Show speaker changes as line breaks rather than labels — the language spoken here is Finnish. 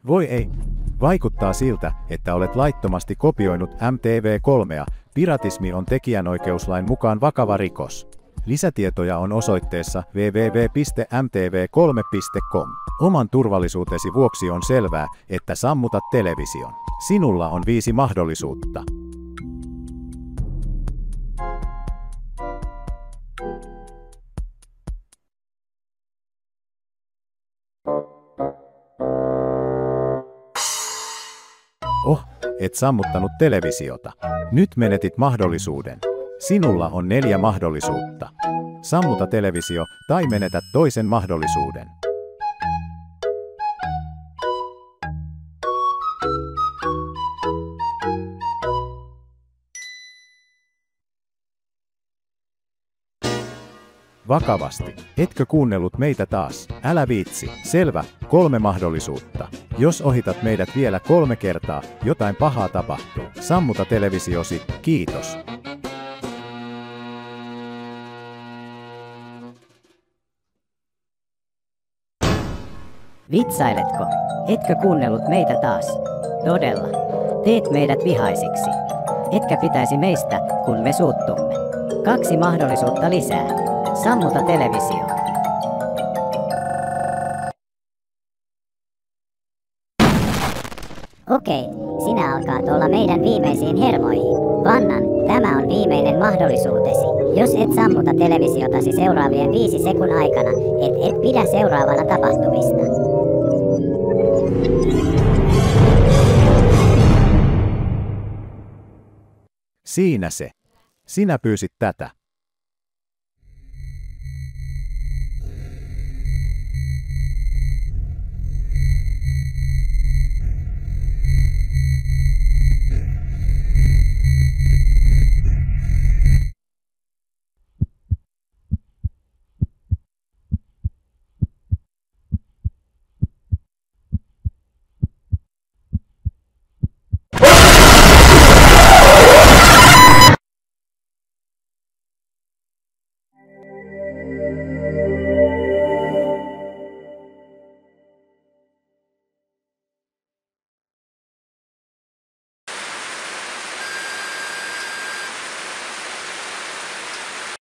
Voi ei. Vaikuttaa siltä, että olet laittomasti kopioinut MTV3. Piratismi on tekijänoikeuslain mukaan vakava rikos. Lisätietoja on osoitteessa www.mtv3.com. Oman turvallisuutesi vuoksi on selvää, että sammutat television. Sinulla on 5 mahdollisuutta. Et sammuttanut televisiota. Nyt menetit mahdollisuuden. Sinulla on 4 mahdollisuutta. Sammuta televisio tai menetät toisen mahdollisuuden. Vakavasti. Etkö kuunnellut meitä taas? Älä viitsi. Selvä. 3 mahdollisuutta. Jos ohitat meidät vielä 3 kertaa, jotain pahaa tapahtuu. Sammuta televisiosi. Kiitos.
Vitsailetko? Etkö kuunnellut meitä taas? Todella. Teet meidät vihaisiksi. Etkä pitäisi meistä, kun me suuttumme. 2 mahdollisuutta lisää. Sammuta televisio.
Okei, sinä alkaat olla meidän viimeisiin hermoihin. Vannan, tämä on viimeinen mahdollisuutesi. Jos et sammuta televisiotasi seuraavien 5 sekunnin aikana, et pidä seuraavana tapahtumista.
Siinä se. Sinä pyysit tätä.